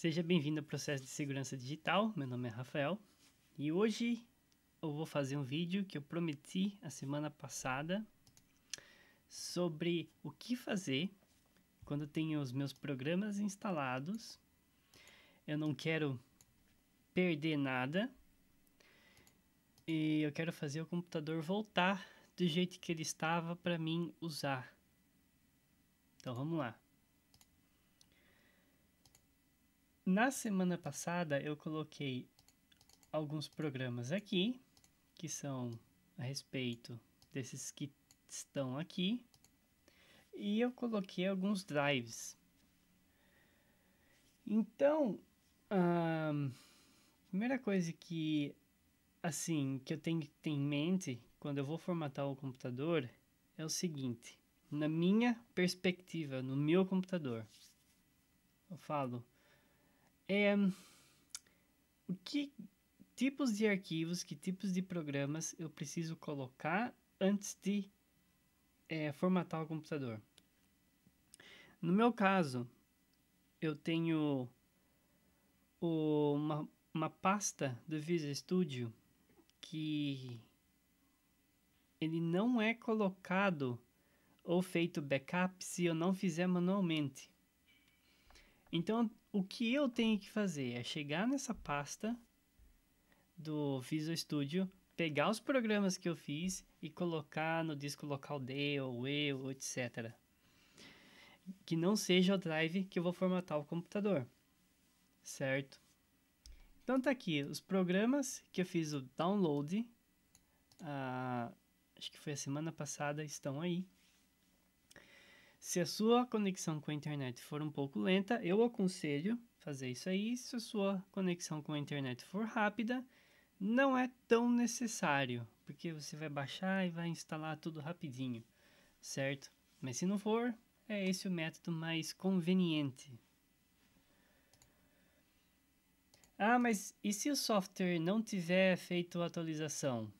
Seja bem-vindo ao processo de segurança digital. Meu nome é Rafael e hoje eu vou fazer um vídeo que eu prometi a semana passada sobre o que fazer quando tenho os meus programas instalados. Eu não quero perder nada e eu quero fazer o computador voltar do jeito que ele estava para mim usar. Então vamos lá. Na semana passada eu coloquei alguns programas aqui que são a respeito desses que estão aqui e eu coloquei alguns drives. Então, a primeira coisa que eu tenho que ter em mente quando eu vou formatar o computador é o seguinte: na minha perspectiva, no meu computador, eu falo o que tipos de arquivos, que tipos de programas eu preciso colocar antes de formatar o computador. No meu caso, eu tenho uma pasta do Visual Studio que ele não é colocado ou feito backup se eu não fizer manualmente. Então, o que eu tenho que fazer é chegar nessa pasta do Visual Studio, pegar os programas que eu fiz e colocar no disco local D ou E ou etc. Que não seja o drive que eu vou formatar o computador, certo? Então tá aqui, os programas que eu fiz o download, acho que foi a semana passada, estão aí. Se a sua conexão com a internet for um pouco lenta, eu aconselho fazer isso aí. Se a sua conexão com a internet for rápida, não é tão necessário, porque você vai baixar e vai instalar tudo rapidinho, certo? Mas se não for, é esse o método mais conveniente. Mas e se o software não tiver feito a atualização?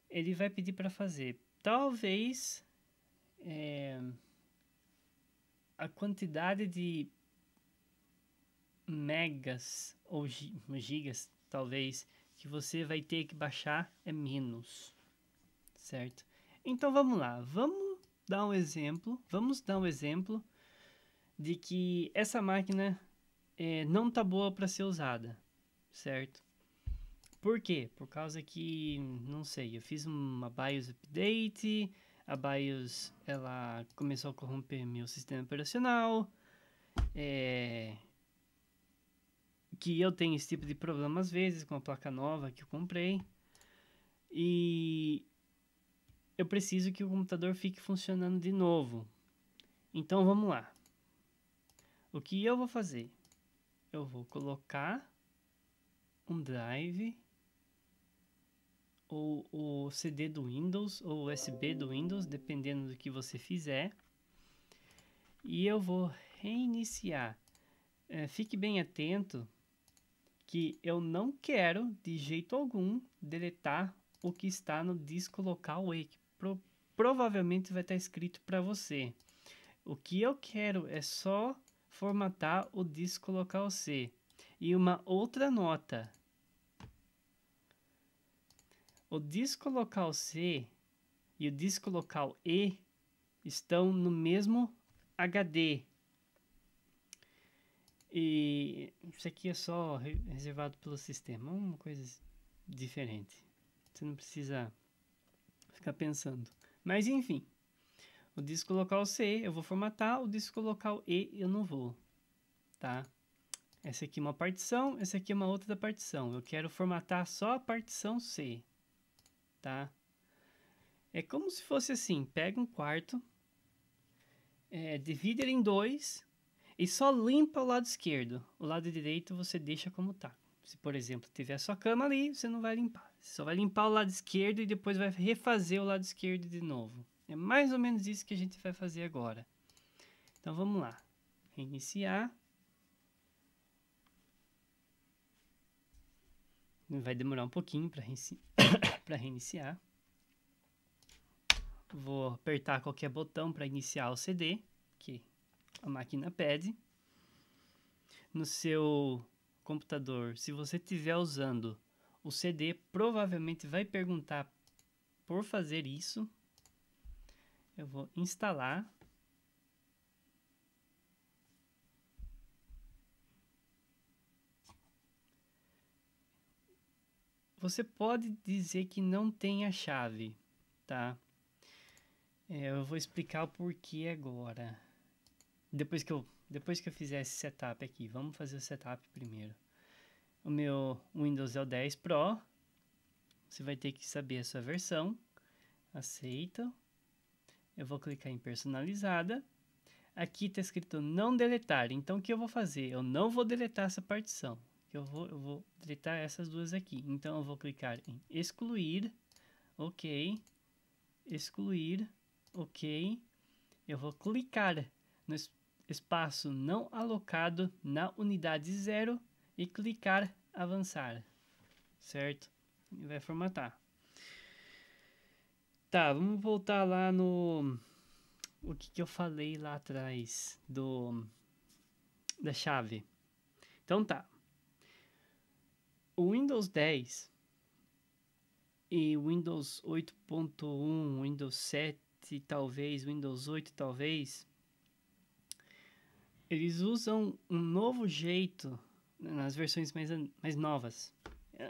Ele vai pedir para fazer. Talvez a quantidade de megas ou gigas, talvez, que você vai ter que baixar é menos, certo? Então vamos lá, vamos dar um exemplo de que essa máquina não tá boa para ser usada, certo? Por quê? Por causa que, não sei, eu fiz uma BIOS update, a BIOS ela começou a corromper meu sistema operacional, que eu tenho esse tipo de problema às vezes com a placa nova que eu comprei, e eu preciso que o computador fique funcionando de novo. Então vamos lá. O que eu vou fazer? Eu vou colocar um drive ou o CD do Windows ou USB do Windows, dependendo do que você fizer, e eu vou reiniciar. Fique bem atento que eu não quero de jeito algum deletar o que está no disco local E, que provavelmente vai estar escrito para você. O que eu quero é só formatar o disco local C. E uma outra nota: o disco local C e o disco local E estão no mesmo HD. E isso aqui é só reservado pelo sistema, uma coisa diferente. Você não precisa ficar pensando. Mas enfim, o disco local C eu vou formatar, o disco local E eu não vou, tá? Essa aqui é uma partição, essa aqui é uma outra partição. Eu quero formatar só a partição C, tá? É como se fosse assim: pega um quarto, divide ele em dois e só limpa o lado esquerdo. O lado direito você deixa como tá. Se, por exemplo, tiver sua cama ali, você não vai limpar. Você só vai limpar o lado esquerdo e depois vai refazer o lado esquerdo de novo. É mais ou menos isso que a gente vai fazer agora. Então vamos lá. Reiniciar. Vai demorar um pouquinho para reiniciar. Vou apertar qualquer botão para iniciar o CD que a máquina pede. no seu computador, se você estiver usando o CD, provavelmente vai perguntar por fazer isso. Eu vou instalar. Você pode dizer que não tem a chave, tá? Eu vou explicar o porquê agora. Depois que eu fizer esse setup aqui, vamos fazer o setup primeiro. O meu Windows é o 10 Pro. Você vai ter que saber a sua versão. Aceita. Eu vou clicar em personalizada. Aqui está escrito não deletar. Então o que eu vou fazer? Eu não vou deletar essa partição. Eu vou deletar essas duas aqui. Então eu vou clicar em excluir. Ok. Excluir. Ok. Eu vou clicar no espaço não alocado na unidade 0 e clicar avançar, certo? E vai formatar. Tá, vamos voltar lá no o que eu falei lá atrás da chave. Então tá. O Windows 10 e Windows 8.1, Windows 7 talvez, Windows 8 talvez, eles usam um novo jeito nas versões mais novas.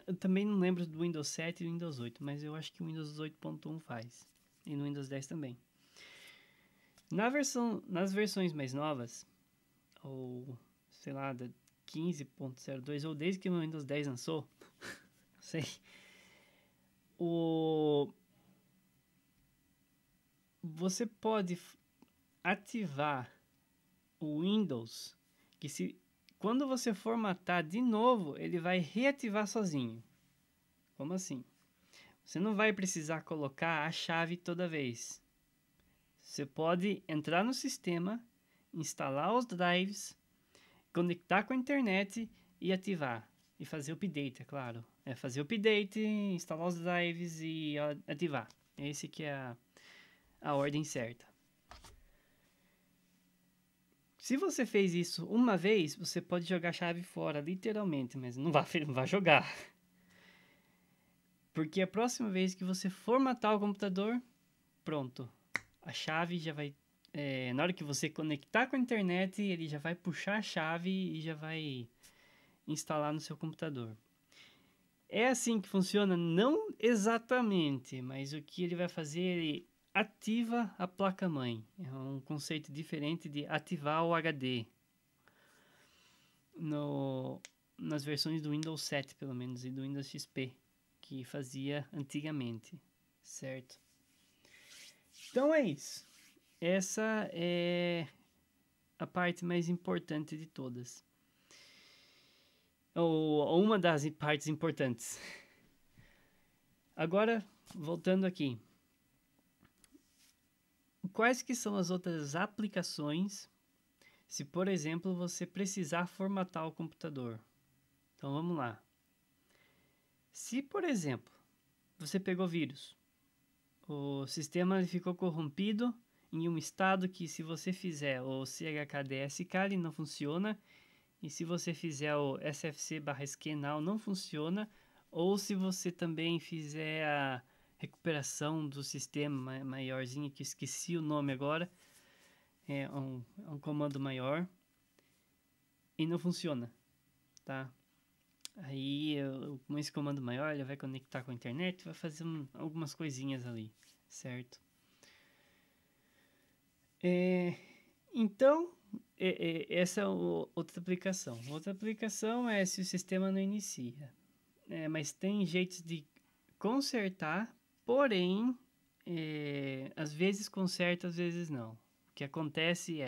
Eu também não lembro do Windows 7 e do Windows 8, mas eu acho que o Windows 8.1 faz. E no Windows 10 também. Nas versões mais novas, ou sei lá, da 15.02, ou desde que o Windows 10 lançou, não sei, você pode ativar o Windows, que quando você formatar de novo, ele vai reativar sozinho. Como assim? Você não vai precisar colocar a chave toda vez. Você pode entrar no sistema, instalar os drives, conectar com a internet e ativar. E fazer o update, é claro. É fazer o update, instalar os drives e ativar. Esse que é a ordem certa. Se você fez isso uma vez, você pode jogar a chave fora, literalmente, mas não vai jogar. Porque a próxima vez que você formatar o computador, pronto. A chave já vai... na hora que você conectar com a internet, ele já vai puxar a chave e já vai instalar no seu computador. É assim que funciona? Não exatamente, mas o que ele vai fazer, ele ativa a placa-mãe. É um conceito diferente de ativar o HD. Nas versões do Windows 7, pelo menos, e do Windows XP, que fazia antigamente, certo? Então é isso. Essa é a parte mais importante de todas. Ou uma das partes importantes. Agora, voltando aqui. Quais que são as outras aplicações se, por exemplo, você precisar formatar o computador? Então, vamos lá. Se, por exemplo, você pegou vírus, o sistema ficou corrompido em um estado que, se você fizer o chkdsk, ele não funciona, e se você fizer o sfc/scannow, não funciona, ou se você também fizer a recuperação do sistema maiorzinho, que esqueci o nome agora, é um comando maior, e não funciona, tá? Aí, com esse comando maior, ele vai conectar com a internet, vai fazer algumas coisinhas ali, certo? Então, essa é outra aplicação. Outra aplicação é se o sistema não inicia. Mas tem jeitos de consertar, porém, às vezes conserta, às vezes não. O que acontece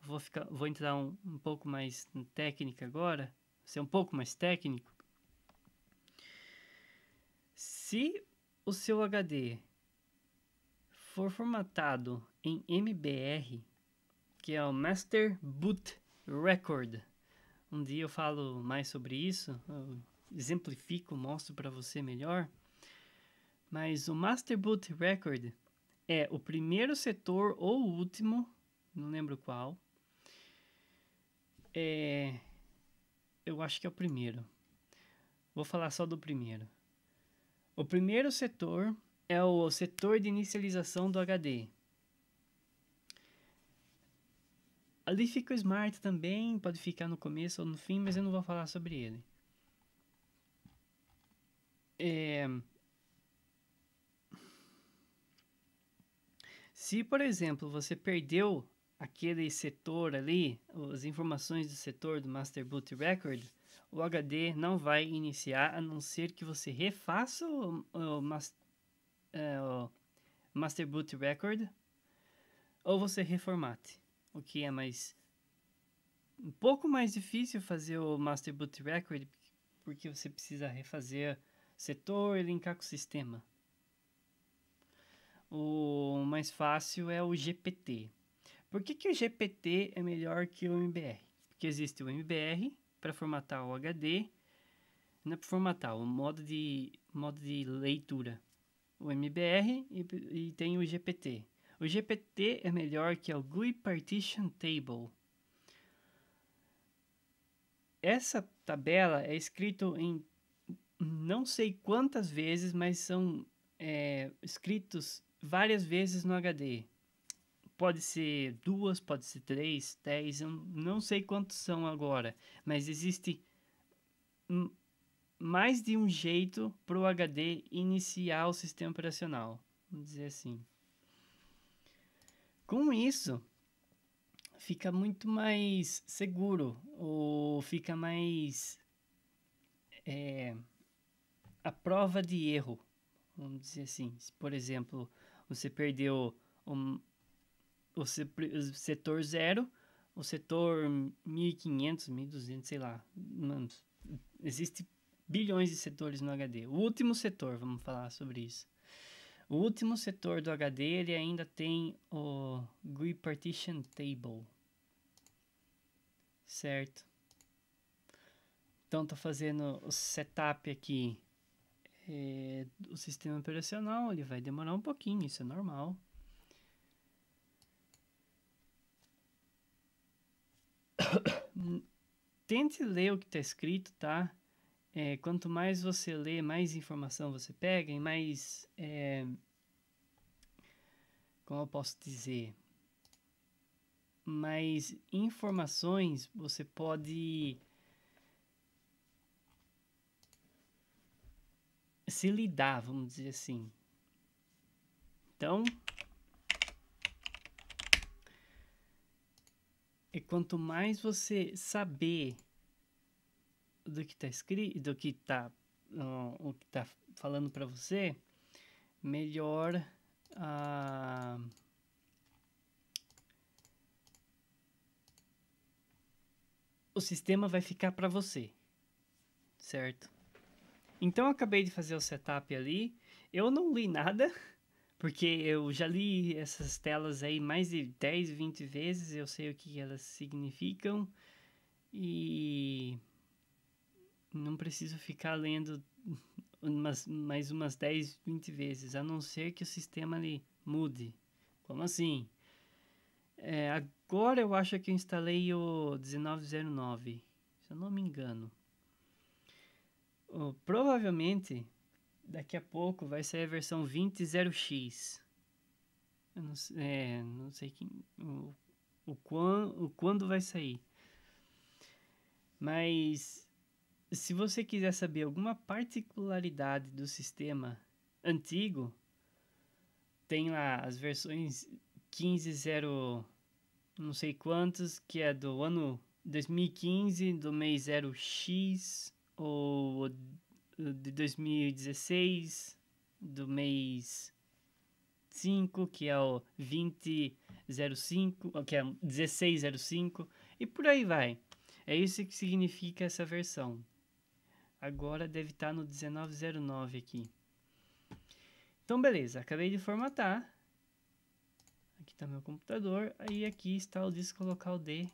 vou entrar um pouco mais em técnica agora, ser um pouco mais técnico. Se o seu HD for formatado em MBR, que é o Master Boot Record, um dia eu falo mais sobre isso, eu exemplifico, mostro para você melhor, mas o Master Boot Record é o primeiro setor ou o último, não lembro qual, acho que é o primeiro. Vou falar só do primeiro. O primeiro setor é o setor de inicialização do HD. Ali fica o Smart também, pode ficar no começo ou no fim, mas eu não vou falar sobre ele. Se, por exemplo, você perdeu aquele setor ali, as informações do setor do Master Boot Record, o HD não vai iniciar, a não ser que você refaça o Master Boot Record ou você reformate, o que é um pouco mais difícil fazer o Master Boot Record, porque você precisa refazer setor e linkar com o sistema. O mais fácil é o GPT. Por que o GPT é melhor que o MBR? Porque existe o MBR para formatar o HD, não é para formatar, o modo de leitura. O MBR e tem o GPT. O GPT é melhor que o GUI Partition Table. Essa tabela é escrita em não sei quantas vezes, mas são escritos várias vezes no HD. Pode ser 2, pode ser 3, 10, eu não sei quantos são agora, mas existe mais de um jeito para o HD iniciar o sistema operacional, vamos dizer assim. Com isso, fica muito mais seguro, ou fica mais a prova de erro, vamos dizer assim. Se, por exemplo, você perdeu o setor 0, o setor 1500, 1200, sei lá. Mano, existe bilhões de setores no HD. O último setor, vamos falar sobre isso. O último setor do HD, ele ainda tem o GUI Partition Table. Certo? Então, estou fazendo o setup aqui do sistema operacional. Ele vai demorar um pouquinho, isso é normal. Tente ler o que está escrito, tá? Quanto mais você lê, mais informação você pega e mais... como eu posso dizer? Mais informações você pode se lidar, vamos dizer assim. Então... E quanto mais você saber do que está escrito, do que está o que está falando para você, melhor o sistema vai ficar para você, certo? Então eu acabei de fazer o setup ali, eu não li nada, porque eu já li essas telas aí mais de 10, 20 vezes, eu sei o que elas significam e não preciso ficar lendo mais umas 10, 20 vezes, a não ser que o sistema ali mude. Como assim? Agora eu acho que eu instalei o 1909, se eu não me engano. Provavelmente daqui a pouco vai sair a versão 20.0x. Eu não sei quando vai sair. Mas se você quiser saber alguma particularidade do sistema antigo, tem lá as versões 15.0 não sei quantos, que é do ano 2015, do mês 0x, ou de 2016, do mês 5, que é o 20.05, que é 16.05, e por aí vai. É isso que significa essa versão. Agora deve estar no 19.09 aqui. Então, beleza. Acabei de formatar. Aqui está meu computador. Aí aqui está o disco local D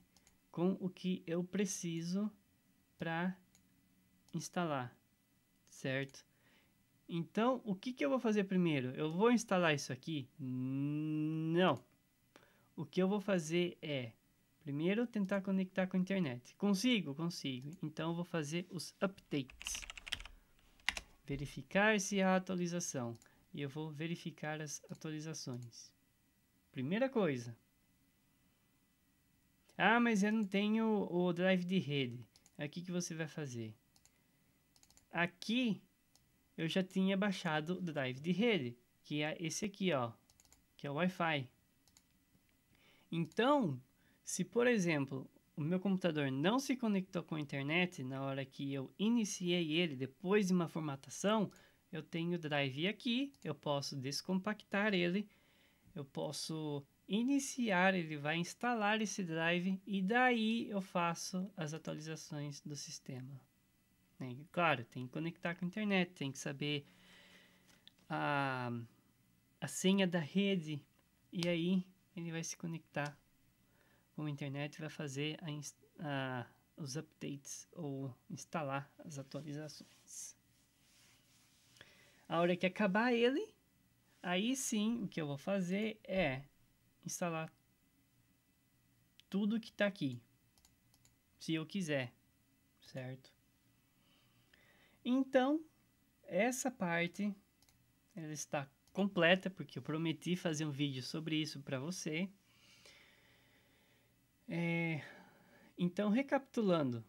com o que eu preciso para instalar. Certo? Então, o que eu vou fazer primeiro? Eu vou instalar isso aqui? Não. O que eu vou fazer é... Primeiro, tentar conectar com a internet. Consigo? Consigo. Então, eu vou fazer os updates. Verificar se há atualização. E eu vou verificar as atualizações. Primeira coisa. Ah, mas eu não tenho o drive de rede. Aqui que você vai fazer. Aqui, eu já tinha baixado o drive de rede. Que é esse aqui, ó. Que é o Wi-Fi. Então, se por exemplo, o meu computador não se conectou com a internet na hora que eu iniciei ele, depois de uma formatação, eu tenho o drive aqui, eu posso descompactar ele, eu posso iniciar, ele vai instalar esse drive e daí eu faço as atualizações do sistema. Claro, tem que conectar com a internet, tem que saber a senha da rede e aí ele vai se conectar com a internet e vai fazer os updates ou instalar as atualizações. A hora que acabar ele, aí sim o que eu vou fazer é instalar tudo que está aqui, se eu quiser, certo? Então, essa parte ela está completa, porque eu prometi fazer um vídeo sobre isso para você. Então, recapitulando,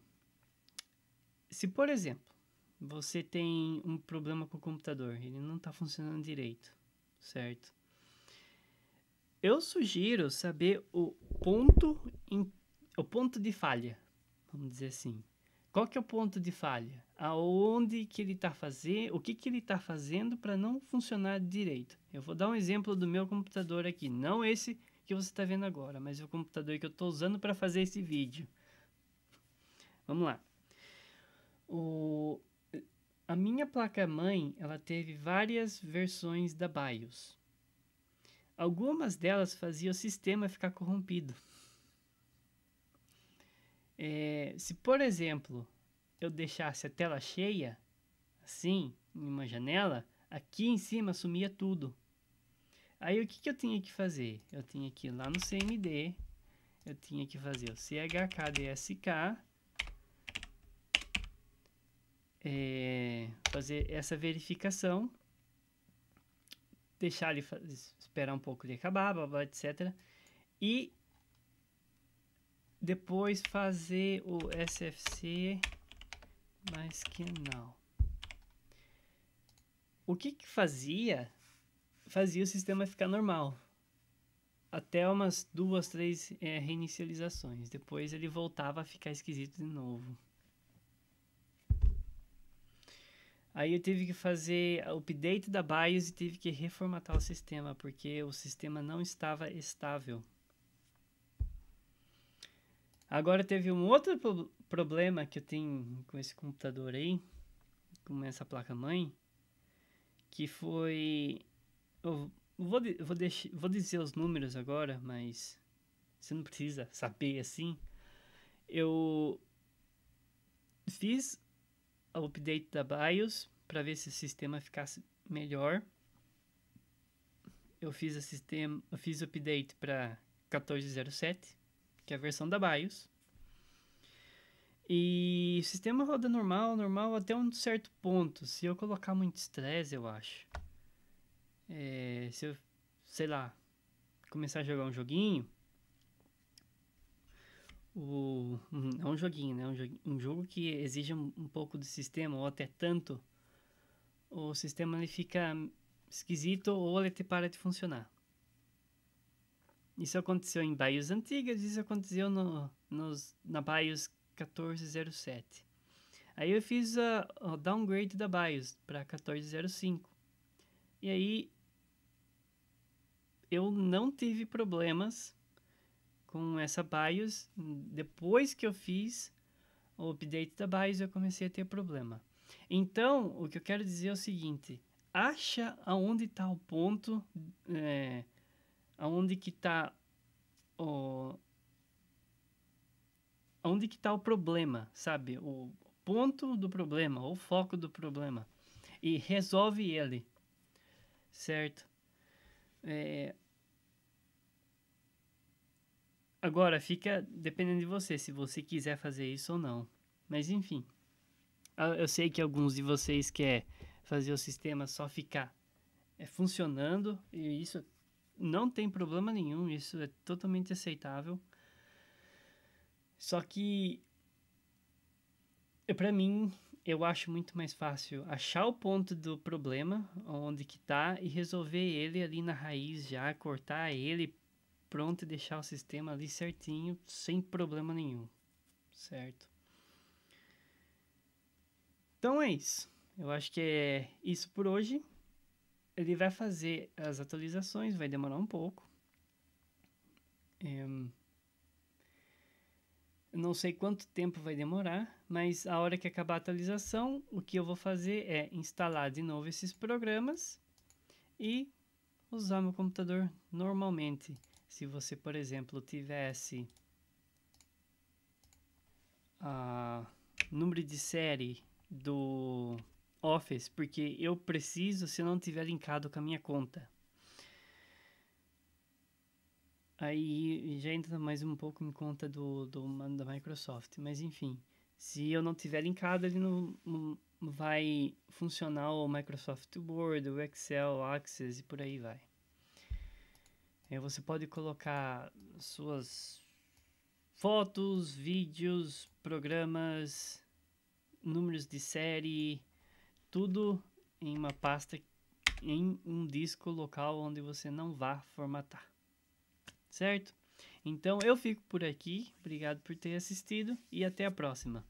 se por exemplo, você tem um problema com o computador, ele não está funcionando direito, certo? Eu sugiro saber o ponto de falha, vamos dizer assim. Qual que é o ponto de falha? Aonde que ele está fazendo, o que ele está fazendo para não funcionar direito? Eu vou dar um exemplo do meu computador aqui, não esse que você está vendo agora, mas o computador que eu estou usando para fazer esse vídeo. Vamos lá. A minha placa-mãe, ela teve várias versões da BIOS. Algumas delas faziam o sistema ficar corrompido. Se, por exemplo, eu deixasse a tela cheia, assim, em uma janela, aqui em cima sumia tudo. Aí o que eu tinha que fazer? Eu tinha que ir lá no CMD, eu tinha que fazer o chkdsk, fazer essa verificação, deixar ele esperar um pouco ele acabar, blá, blá, etc. E depois fazer o SFC mais que não. O que fazia o sistema ficar normal. Até umas 2, 3 reinicializações. Depois ele voltava a ficar esquisito de novo. Aí eu tive que fazer o update da BIOS e tive que reformatar o sistema, porque o sistema não estava estável. Agora teve um outro problema que eu tenho com esse computador aí, com essa placa-mãe, que foi... Eu vou dizer os números agora, mas você não precisa saber assim. Eu fiz o update da BIOS para ver se o sistema ficasse melhor. Eu fiz o update para 14.07, que é a versão da BIOS. E o sistema roda normal até um certo ponto. Se eu colocar muito estresse, eu acho. Se eu, sei lá, começar a jogar um joguinho. Não um joguinho, né? Um jogo que exige um pouco do sistema, ou até tanto. O sistema ele fica esquisito ou ele para de funcionar. Isso aconteceu em BIOS antigas, isso aconteceu na BIOS 14.07. Aí eu fiz o downgrade da BIOS para 14.05. E aí eu não tive problemas com essa BIOS. Depois que eu fiz o update da BIOS, eu comecei a ter problema. Então, o que eu quero dizer é o seguinte: acha aonde está o ponto, aonde que está o problema, sabe? O ponto do problema, o foco do problema, e resolve ele, certo? Agora, fica dependendo de você, se você quiser fazer isso ou não. Mas, enfim. Eu sei que alguns de vocês querem fazer o sistema só ficar funcionando, e isso não tem problema nenhum, isso é totalmente aceitável. Só que, para mim, eu acho muito mais fácil achar o ponto do problema, onde que tá, e resolver ele ali na raiz já, cortar ele, pronto, e deixar o sistema ali certinho, sem problema nenhum, certo? Então é isso. Eu acho que é isso por hoje. Ele vai fazer as atualizações, vai demorar um pouco. Não sei quanto tempo vai demorar, mas a hora que acabar a atualização, o que eu vou fazer é instalar de novo esses programas e usar meu computador normalmente. Se você, por exemplo, tivesse número de série do Office, porque eu preciso se não tiver linkado com a minha conta. Aí já entra mais um pouco em conta da Microsoft, mas enfim, se eu não tiver linkado, ele não vai funcionar o Microsoft Word, o Excel, Access e por aí vai. Aí você pode colocar suas fotos, vídeos, programas, números de série, tudo em uma pasta, em um disco local onde você não vá formatar. Certo? Então eu fico por aqui, obrigado por ter assistido e até a próxima.